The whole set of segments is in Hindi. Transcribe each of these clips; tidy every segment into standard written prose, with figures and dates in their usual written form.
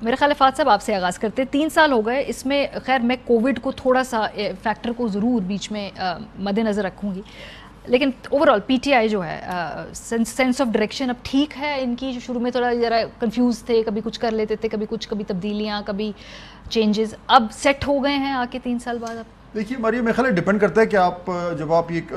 मेरा ख्याल है फात साहब आपसे आगाज़ करते हैं। 3 साल हो गए इसमें, खैर मैं कोविड को थोड़ा सा फैक्टर को ज़रूर बीच में मद्देनज़र रखूँगी, लेकिन ओवरऑल पीटीआई जो है सेंस ऑफ डायरेक्शन अब ठीक है इनकी? जो शुरू में थोड़ा ज़रा कंफ्यूज थे, कभी कुछ कर लेते थे, कभी तब्दीलियाँ, कभी चेंजेस, अब सेट हो गए हैं आके 3 साल बाद? अब देखिए मारिया, मेरे ख्याल है डिपेंड करता है कि आप जब आप ये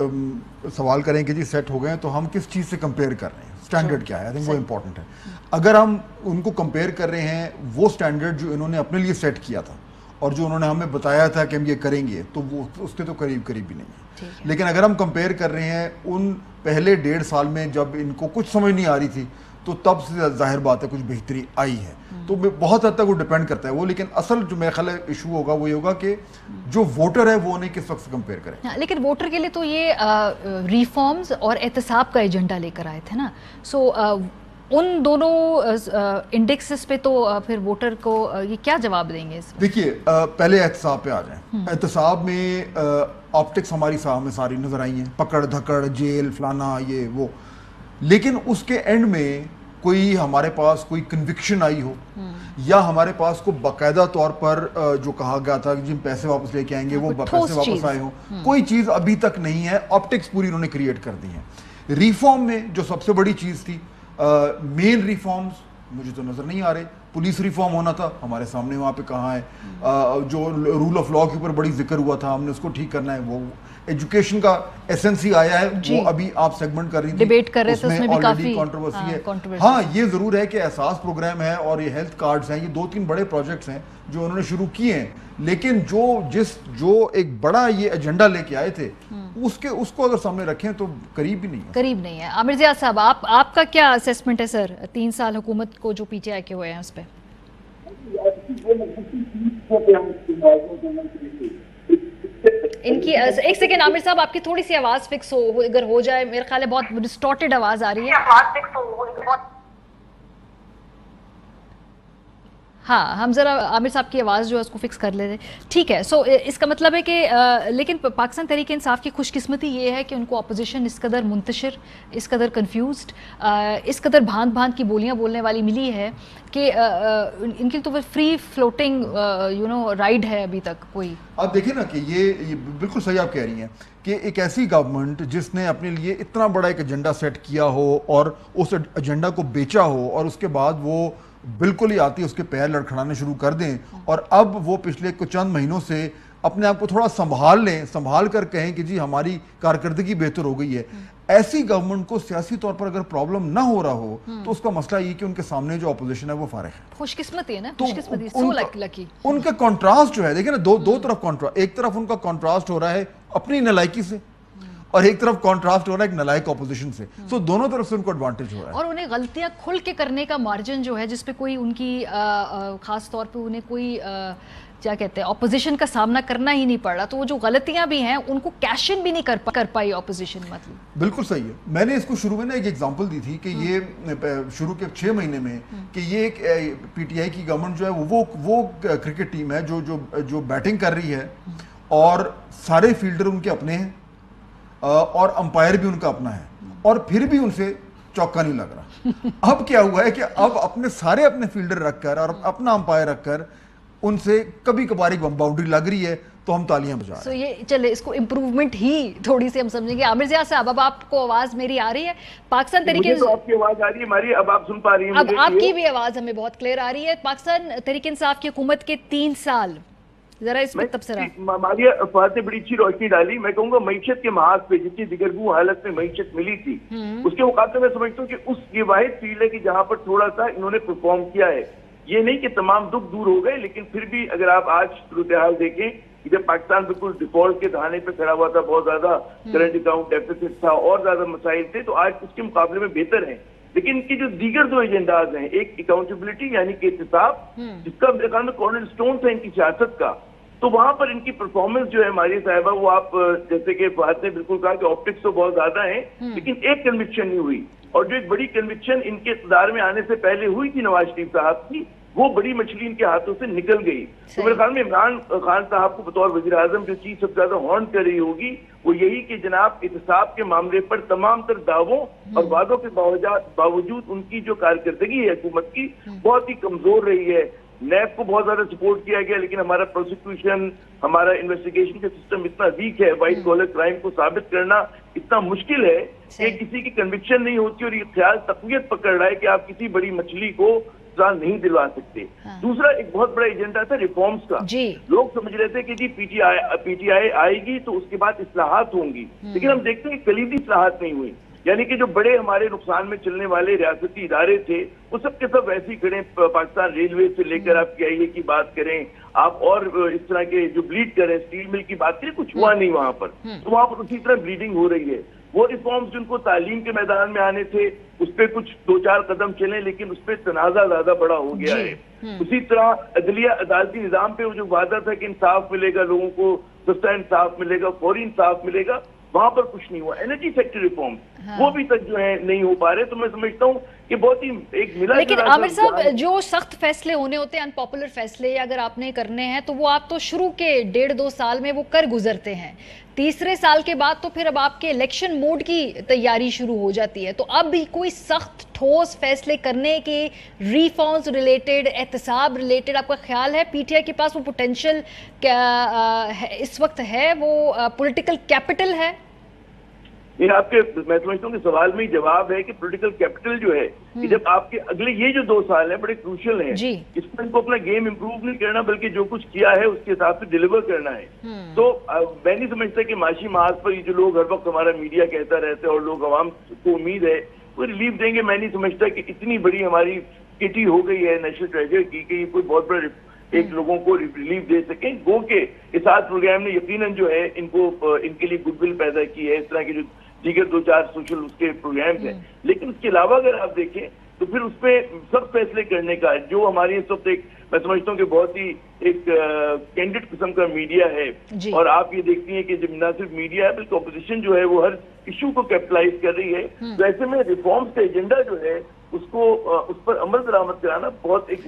सवाल करें कि जी सेट हो गए हैं, तो हम किस चीज़ से कंपेयर कर रहे हैं, स्टैंडर्ड क्या है, आई थिंक वो इम्पोर्टेंट है। अगर हम उनको कंपेयर कर रहे हैं वो स्टैंडर्ड जो इन्होंने अपने लिए सेट किया था और जो उन्होंने हमें बताया था कि हम ये करेंगे, तो वो उसके तो करीब करीब भी नहीं है। लेकिन अगर हम कंपेयर कर रहे हैं उन पहले 1.5 साल में जब इनको कुछ समझ नहीं आ रही थी, तो तब से जाहिर बात है कुछ बेहतरी आई है। तो बहुत हद तक वो डिपेंड करता है वो, लेकिन असल जो मेरा ख्याल है इशू होगा वो ये होगा कि जो वोटर है वो उन्हें किस वक्त से कंपेयर करें। हाँ, लेकिन वोटर के लिए तो ये रिफॉर्म्स और एहतसाब का एजेंडा लेकर आए थे ना, सो उन दोनों इंडेक्सेस पे तो फिर वोटर को ये क्या जवाब देंगे? देखिए पहले एहतसाब पे आ जाएं। एहतसाब में ऑप्टिक्स हमारी सामने सारी नजर आई हैं, पकड़ धकड़, जेल, फलाना, ये वो, लेकिन उसके एंड में कोई हमारे पास कोई कन्विक्शन आई हो या हमारे पास को बाकायदा तौर पर जो कहा गया था कि जिन पैसे वापस लेके आएंगे वो पैसे वापस आए हो, कोई चीज अभी तक नहीं है। ऑप्टिक्स पूरी उन्होंने क्रिएट कर दी है। रिफॉर्म में जो सबसे बड़ी चीज थी, मेन रिफॉर्म्स मुझे तो नजर नहीं आ रहे। पुलिस रिफॉर्म होना था, हमारे सामने वहाँ पे कहाँ है। जो रूल ऑफ लॉ के ऊपर बड़ी जिक्र हुआ था, हमने उसको ठीक करना है। वो एजुकेशन का एसेंस ही आया है, वो अभी आप सेगमेंट कर रही थी, डिबेट कर रहे थे, उसमें भी काफी कंट्रोवर्सी है। हाँ, ये जरूर है कि एहसास प्रोग्राम है और ये हेल्थ कार्ड्स हैं, ये 2-3 बड़े प्रोजेक्ट्स हैं जो उन्होंने शुरू किए हैं, लेकिन जो एक बड़ा ये एजेंडा लेके आए थे उसको अगर सामने रखें तो करीब नहीं है। आमिर ज़िया साहब, आपका क्या असेसमेंट है सर 3 साल हुकूमत को जो पीटीआई के हुए हैं उस पर? इनकी एक सेकेंड आमिर साहब, आपकी थोड़ी सी आवाज फिक्स हो, अगर हो जाए, मेरे ख्याल है बहुत डिस्टॉर्टेड आवाज आ रही है। हाँ, हम ज़रा आमिर साहब की आवाज़ जो है उसको फिक्स कर लेते। ठीक है, सो इसका मतलब है कि लेकिन पाकिस्तान तहरीक इंसाफ की खुशकिस्मती ये है कि उनको अपोजिशन इस कदर मुंतशिर, इस कदर कन्फ्यूज्ड, इस कदर भांत भांत की बोलियां बोलने वाली मिली है कि इनकी तो फ्री फ्लोटिंग राइड है अभी तक कोई। आप देखिए ना कि ये बिल्कुल सही आप कह रही हैं कि एक ऐसी गवर्नमेंट जिसने अपने लिए इतना बड़ा एक एजेंडा सेट किया हो और उस एजेंडा को बेचा हो और उसके बाद वो बिल्कुल ही आती उसके पैर लड़खड़ाने शुरू कर दें, और अब वो पिछले कुछ चंद महीनों से अपने आप को थोड़ा संभाल लें, संभाल कर कहें कि जी हमारी कारकर्दगी बेहतर हो गई है। ऐसी गवर्नमेंट को सियासी तौर पर अगर प्रॉब्लम ना हो रहा हो तो उसका मसला ये कि उनके सामने जो अपोजिशन है वो फारिग है। खुशकिस्मती है ना, तो खुशकिस्मती, सो लकी। उनका कॉन्ट्रास्ट जो है, देखिए ना, दो तरफ कॉन्ट्रास्ट, एक तरफ उनका कॉन्ट्रास्ट हो रहा है अपनी नलायकी से और एक तरफ कॉन्ट्रास्ट हो रहा है एक नलायक ऑपोजिशन से। सो दोनों तरफ से उनको एडवांटेज हो रहा है और उन्हें गलतियां खुल के करने का मार्जिन जो है, जिसपे कोई उनकी खास तौर पे उन्हें कोई क्या कहते हैं ऑपोजिशन का सामना करना ही नहीं पड़ रहा, तो वो जो गलतियां भी हैं उनको कैश इन भी नहीं कर पाई ऑपोजिशन। मतलब बिल्कुल सही है। मैंने इसको शुरू में ना एक एग्जांपल दी थी कि ये शुरू के 6 महीने में कि ये एक पीटीआई की गवर्नमेंट जो है वो क्रिकेट टीम है जो बैटिंग कर रही है और सारे फील्डर उनके अपने हैं और अंपायर भी उनका अपना है, और फिर भी उनसे चौका नहीं लग रहा। अब क्या हुआ है कि अब अपने फील्डर रखकर और अपना अंपायर रखकर उनसे कभी कभार एक बाउंड्री लग रही है तो हम तालियां बजा रहे हैं। ये चले, इसको इम्प्रूवमेंट ही थोड़ी सी हम समझेंगे। आमिर ज़िया साहब, अब आपको आवाज मेरी आ रही है? पाकिस्तान तरीके तो आपकी आवाज आ रही है हमारी, अब आप सुन पा रही हैं? अब आपकी भी आवाज हमें बहुत क्लियर आ रही है। पाकिस्तान तहरीक इंसाफ की हुकूमत के 3 साल, जरा इस पर तबसरा। मारिया फहद ने बड़ी अच्छी रोशनी डाली। मैं कहूंगा मईशत के महाज पे जितनी दिगरगू हालत में मईशत मिली थी उसके मुकाबले में समझता हूँ कि उस ये वाहिद फील्ड है कि जहां पर थोड़ा सा इन्होंने परफॉर्म किया है। ये नहीं कि तमाम दुख दूर हो गए, लेकिन फिर भी अगर आप आज सूरत हाल देखें कि जब पाकिस्तान बिल्कुल डिफॉल्ट के दहाने पे खड़ा हुआ था, बहुत ज्यादा करंट अकाउंट डेफिसिट था और ज्यादा मसाइल थे, तो आज उसके मुकाबले में बेहतर है। लेकिन इनकी जो दीगर दो एजेंडाज हैं, एक अकाउंटेबिलिटी यानी कि एहतसाब, जिसका मेरे ख्याल में कॉर्नर स्टोन था इनकी सियासत का, तो वहां पर इनकी परफॉर्मेंस जो है हमारी साहिबा, वो आप जैसे कि फहद ने बिल्कुल कहा कि ऑप्टिक्स तो बहुत ज्यादा है, लेकिन एक कन्विक्शन नहीं हुई, और जो एक बड़ी कन्विक्शन इनके इक़्तिदार में आने से पहले हुई थी नवाज शरीफ साहब की, वो बड़ी मछली इनके हाथों से निकल गई। तो मेरे ख्याल में इमरान खान साहब को बतौर वज़ीर आज़म जो चीज सबसे ज्यादा हॉर्न कर रही होगी वो यही कि जनाब एहतसाब के मामले पर तमाम तर दावों और वादों के बावजूद उनकी जो कारकर्दगी है हुकूमत की बहुत ही कमजोर रही है। नैब को बहुत ज्यादा सपोर्ट किया गया, लेकिन हमारा प्रोसिक्यूशन, हमारा इन्वेस्टिगेशन का सिस्टम इतना वीक है, व्हाइट कॉलर क्राइम को साबित करना इतना मुश्किल है कि किसी की कन्विक्शन नहीं होती और ये ख्याल तकवीत पकड़ रहा है कि आप किसी बड़ी मछली को सजा नहीं दिलवा सकते। दूसरा एक बहुत बड़ा एजेंडा था रिफॉर्म्स का। लोग समझ रहे थे कि जी पीटीआई आएगी तो उसके बाद इस्लाहात होंगी, लेकिन हम देखते हैं कलीदी इस्लाहात नहीं हुई। यानी कि जो बड़े हमारे नुकसान में चलने वाले रियासती इदारे थे वो सब के सब वैसे ही खड़े। पाकिस्तान रेलवे से लेकर आप KIA की बात करें, आप और इस तरह के जो ब्लीड करें, स्टील मिल की बात करें, कुछ हुआ नहीं वहां पर। तो वहां पर उसी तरह ब्लीडिंग हो रही है। वो रिफॉर्म्स जिनको तालीम के मैदान में आने थे उस पर कुछ 2-4 कदम चले, लेकिन उस पर तनाजा ज्यादा बड़ा हो गया है। उसी तरह अदलिया अदालती निजाम पे वो जो वादा था कि इंसाफ मिलेगा, लोगों को सस्ता इंसाफ मिलेगा, फौरी इंसाफ मिलेगा, वहां पर कुछ नहीं हुआ। एनर्जी सेक्टर रिफॉर्म वो भी तक जो है नहीं हो पा रहे। तो मैं समझता हूँ कि बहुत ही एक मिला। लेकिन आमिर साहब, जो सख्त फैसले होने होते हैं, अनपॉपुलर फैसले अगर आपने करने हैं तो वो आप तो शुरू के 1.5-2 साल में वो कर गुजरते हैं। तीसरे साल के बाद तो फिर अब आपके इलेक्शन मोड की तैयारी शुरू हो जाती है। तो अब भी कोई सख्त ठोस फैसले करने के, रिफॉर्म्स रिलेटेड, एहतसाब रिलेटेड, आपका ख्याल है पीटीआई के पास वो पोटेंशियल इस वक्त है, वो पॉलिटिकल कैपिटल है? ये आपके, मैं समझता हूँ कि सवाल में ही जवाब है कि पॉलिटिकल कैपिटल जो है कि जब आपके अगले ये जो 2 साल है बड़े क्रूशियल हैं, इसमें इनको अपना गेम इंप्रूव नहीं करना बल्कि जो कुछ किया है उसके हिसाब से डिलीवर करना है। तो मैं नहीं समझता कि माशी महाज पर ये जो लोग हर वक्त हमारा मीडिया कहता रहता है और लोग आवाम को उम्मीद है वो रिलीफ देंगे। मैं नहीं समझता कि इतनी बड़ी हमारी किटी हो गई है नेशनल ट्रेजर की कि कोई बहुत बड़ा एक लोगों को रिलीफ दे सके। गो के इस प्रोग्राम ने यकीनन जो है इनको इनके लिए गुडविल पैदा की है, इस तरह के जो दीगर 2-4 सोशल उसके प्रोग्राम्स हैं। लेकिन उसके अलावा अगर आप देखें तो फिर उस पर सब फैसले करने का जो हमारे इस वक्त एक, मैं समझता हूँ कि बहुत ही एक कैंडिड किस्म का मीडिया है। और आप ये देखती हैं कि जब न सिर्फ मीडिया है बल्कि ऑपोजिशन जो है वो हर इशू को कैपिटलाइज कर रही है। तो ऐसे में रिफॉर्म्स का एजेंडा जो है उसको उस पर अमल दरामद कराना बहुत एक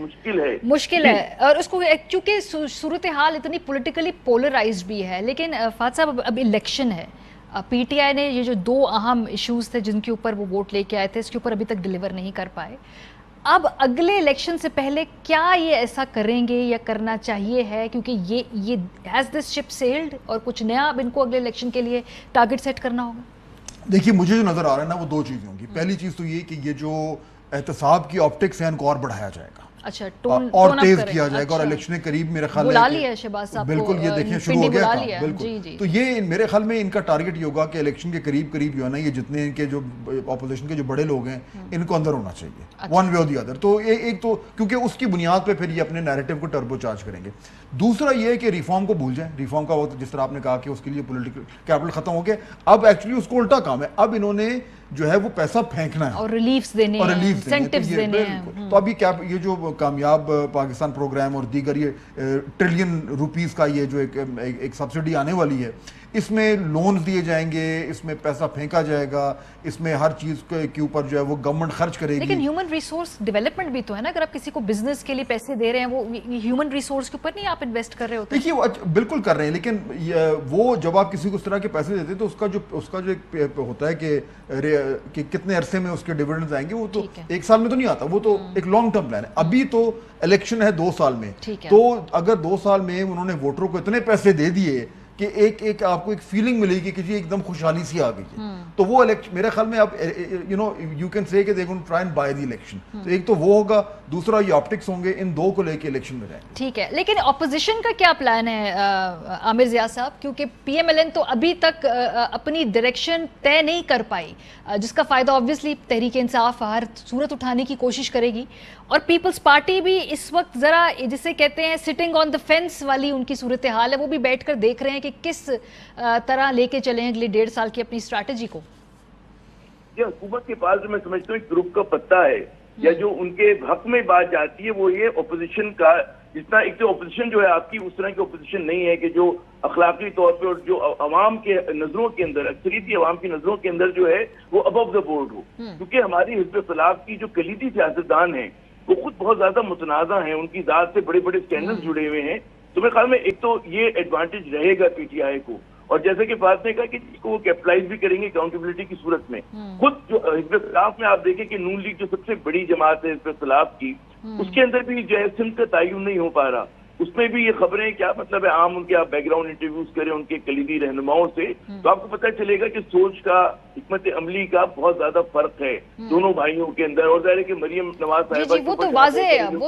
मुश्किल है। और उसको क्योंकि सूरत हाल इतनी पॉलिटिकली पोलराइज्ड भी है। लेकिन फात साहब, अब इलेक्शन है, पीटीआई ने ये जो 2 अहम इश्यूज थे जिनके ऊपर वो वोट लेके आए थे, इसके ऊपर अभी तक डिलीवर नहीं कर पाए। अब अगले इलेक्शन से पहले क्या ये ऐसा करेंगे या करना चाहिए है, क्योंकि ये हैज दिस शिप सेल्ड और कुछ नया अब इनको अगले इलेक्शन के लिए टारगेट सेट करना होगा? देखिए, मुझे जो नजर आ रहा है ना वो 2 चीजें होंगी। पहली चीज तो ये कि ये जो एहतसाब की ऑप्टिक्स है इनको और बढ़ाया जाएगा। अच्छा, और तेज किया जाएगा। और इलेक्शन करीब मेरे ख्याल बुला लिया है शहबाज साहब, बिल्कुल ये देखिए शुरू हो गया था बिल्कुल। तो ये मेरे ख्याल में इनका टारगेट ये होगा कि इलेक्शन के करीब जो है ना, ये जितने इनके जो ऑपोजिशन के जो बड़े लोग हैं इनको अंदर होना चाहिए, वन वे और दी अदर। तो एक तो क्योंकि उसकी बुनियाद पे फिर ये अपने नैरेटिव को टर्बो चार्ज करेंगे। दूसरा ये है कि रिफॉर्म को भूल जाए। रिफॉर्म का वक्त जिस तरह आपने कहा कि उसके लिए पॉलिटिकल कैपिटल खत्म हो गया, अब एक्चुअली उसको उल्टा काम है। अब इन्होंने जो है वो पैसा फेंकना है और रिलीफ्स देने हैं, इंसेंटिव्स देने हैं। तो अभी क्या ये जो कामयाब पाकिस्तान प्रोग्राम और दीगर ये ट्रिलियन रुपीस का ये जो एक सब्सिडी आने वाली है, इसमें लोन्स दिए जाएंगे, इसमें पैसा फेंका जाएगा, इसमें हर चीज के ऊपर जो है वो गवर्नमेंट खर्च करेगी। लेकिन ह्यूमन रिसोर्स डेवलपमेंट भी तो है ना, अगर आप किसी को बिजनेस के लिए पैसे दे रहे हैं, वो ह्यूमन रिसोर्स के ऊपर नहीं आप इन्वेस्ट कर रहे होते? देखिए, वो बिल्कुल कर रहे हैं, लेकिन वो जब आप किसी को इस तरह के पैसे देते हैं तो उसका जो एक होता है कि कितने अरसे में उसके डिविडेंड्स आएंगे, वो तो 1 साल में तो नहीं आता, वो तो एक लॉन्ग टर्म प्लान है। अभी तो इलेक्शन है 2 साल में, तो अगर 2 साल में उन्होंने वोटरों को इतने पैसे दे दिए कि एक आपको एक फीलिंग मिलेगी कि जी एकदम खुशहाली सी आ गई है, तो वो मेरे ख्याल में आप you can say they going to try and buy the election. तो एक तो वो होगा, दूसरा ये ऑप्टिक्स होंगे, इन 2 को लेके इलेक्शन में जाएंगे। ठीक है, लेकिन ऑपोजिशन का क्या प्लान है आमिर ज़िया साहब? क्योंकि पीएमएलएन तो अभी तक अपनी डायरेक्शन तय नहीं कर पाई, जिसका फायदा ऑब्वियसली तहरीक इंसाफ हर सूरत उठाने की कोशिश करेगी, और पीपल्स पार्टी भी इस वक्त जरा जिसे कहते हैं सिटिंग ऑन द फेंस वाली उनकी सूरत हाल है। वो भी बैठकर देख रहे हैं कि किस तरह लेके चले अगले 1.5 साल की अपनी स्ट्रैटेजी को। ये हुकूमत के पास मैं समझता हूँ एक ग्रुप का पत्ता है, या जो उनके हक में बात जाती है वो ये ऑपोजिशन का, जितना एक तो ऑपोजिशन जो है आपकी उस तरह की ऑपोजिशन नहीं है कि जो अखलाकी तौर पे और जो अवाम के नजरों के अंदर, अक्सरियती अवाम की नजरों के अंदर जो है वो अबव द बोर्ड हो। क्योंकि हमारी हिज़्ब इख्तिलाफ की जो कलीदी सियासतदान है वो खुद बहुत ज्यादा मुतनाज़ा हैं, उनकी जात से बड़े बड़े स्कैंडल्स जुड़े हुए हैं। तो मेरे ख्याल में एक तो ये एडवांटेज रहेगा पीटीआई को, और जैसे कि फात ने कहा कि इसको वो कैपिटलाइज भी करेंगे अकाउंटेबिलिटी की सूरत में। खुद जो हिज़्ब इख्तिलाफ में आप देखें कि नून लीग जो सबसे बड़ी जमात है हिज़्ब इख्तिलाफ की, उसके अंदर भी जो है सिंध का तयन नहीं हो पा रहा। उसमें भी ये खबरें, क्या मतलब है, आम उनके आप बैकग्राउंड इंटरव्यूज करें उनके कलीदी रहनुमाओं से, तो आपको पता चलेगा कि सोच का, हिकमत अमली का बहुत ज्यादा फर्क है दोनों भाइयों के अंदर। और जाहिर है कि मरियम नवाज साहिबा वो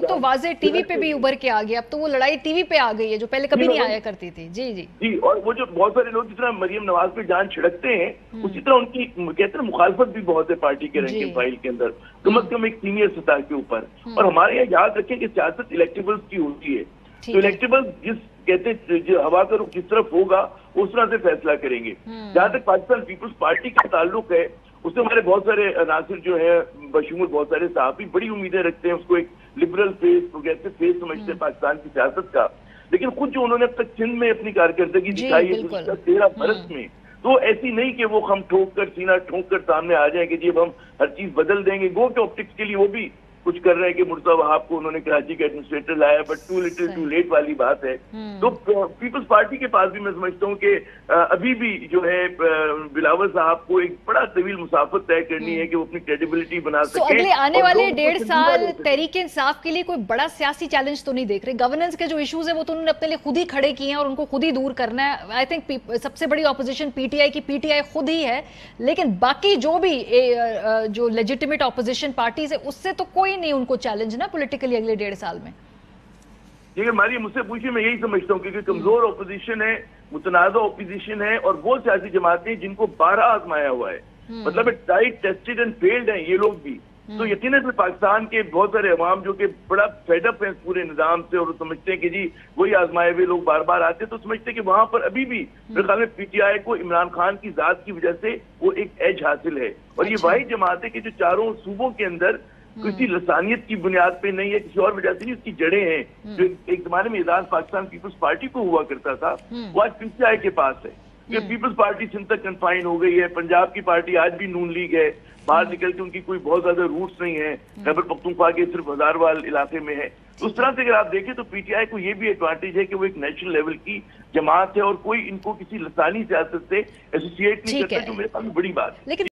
तो वाजे टीवी पे भी उभर के आ गई। अब तो वो लड़ाई टीवी पे आ गई है जो पहले कभी नहीं आया करती थी। जी जी जी। और वो जो बहुत सारे लोग जिस तरह मरियम नवाज पे जान छिड़कते हैं, उसी तरह उनकी कहते हैं मुखालफत भी बहुत है पार्टी के रैंक एंड फाइल के अंदर, कम अज कम एक सीनियर सतह के ऊपर। और हमारे यहाँ याद रखें कि सियासत इलेक्टेबल्स की होती है, तो इलेक्टेबल्स जिस कहते जो हवा का रुख किस तरफ होगा उस तरह से फैसला करेंगे। जहां तक पाकिस्तान पीपुल्स पार्टी का ताल्लुक है, उससे हमारे बहुत सारे नासिर जो है बशमूल बहुत सारे सहाफी बड़ी उम्मीदें रखते हैं, उसको एक लिबरल फेस, प्रोग्रेसिव फेस समझते हैं पाकिस्तान की सियासत का। लेकिन खुद जो उन्होंने अब तक सिंध में अपनी कारकर्दगी दिखाई है 13 बरस में, तो ऐसी नहीं कि वो हम ठोक कर सीना ठोक कर सामने आ जाए कि जी अब हम हर चीज बदल देंगे। गो के ऑप्टिक्स के लिए वो भी कुछ कर रहे हैं कि मुर्तजा वहाब को उन्होंने कराची का एडमिनिस्ट्रेटर लाया, but too little too late वाली बात है। तो पीपल्स पार्टी के पास भी मैं समझता हूँ कि अभी भी जो है बिलावल साहब को एक बड़ा तवील मुसाफत तय करनी है कि वो अपनी क्रेडिबिलिटी बना सके। अगले आने वाले 1.5 साल तहरीक इंसाफ के लिए कोई बड़ा सियासी चैलेंज तो नहीं देख रहे? गवर्नेंस के जो इश्यूज है वो तो उन्होंने अपने लिए खुद ही खड़े किए हैं और उनको खुद ही दूर करना है। आई थिंक सबसे बड़ी ऑपोजिशन पीटीआई की पीटीआई खुद ही है, लेकिन बाकी जो भी जो लेजिटिमेट ऑपोजिशन पार्टीज है उससे तो कोई नहीं उनको चैलेंज ना पॉलिटिकली अगले 1.5 साल में। देखिए हमारी मुझसे पूछिए, मैं यही समझता हूँ क्योंकि कमजोर ऑपोजिशन है, मुतनाज़ा ऑपोजिशन है, और वो सियासी जमातें जिनको 12 आजमाया हुआ है, मतलब टाइट टेस्टेड एंड फेल्ड हैं ये लोग भी। तो यकीनन पाकिस्तान के बहुत सारे अवाम जो कि बड़ा फेडअप है पूरे निजाम से और समझते हैं कि जी वही आजमाए हुए लोग बार बार आते हैं, तो समझते हैं कि वहां पर अभी भी मेरे ख्याल में पीटीआई को इमरान खान की जात की वजह से वो एक एज हासिल है। और ये वही जमात है कि जो चारों सूबों के अंदर किसी लसानियत की बुनियाद पे नहीं है, किसी और वजह से नहीं, उसकी जड़ें हैं। जो एक जमाने में एजाज पाकिस्तान पीपल्स पार्टी को हुआ करता था वो आज पीटीआई के पास है। कि पीपल्स पार्टी सिंध तक कन्फाइन हो गई है, पंजाब की पार्टी आज भी नून लीग है, बाहर निकल के उनकी कोई बहुत ज्यादा रूट्स नहीं है, खैबर पख्तूनख्वा के सिर्फ हजारवाल इलाके में है। तो उस तरह से अगर आप देखें तो पीटीआई को ये भी एडवांटेज है कि वो एक नेशनल लेवल की जमात है और कोई इनको किसी लसानी सियासत से एसोसिएट नहीं करता, जो मेरे ख्याल में बड़ी बात है।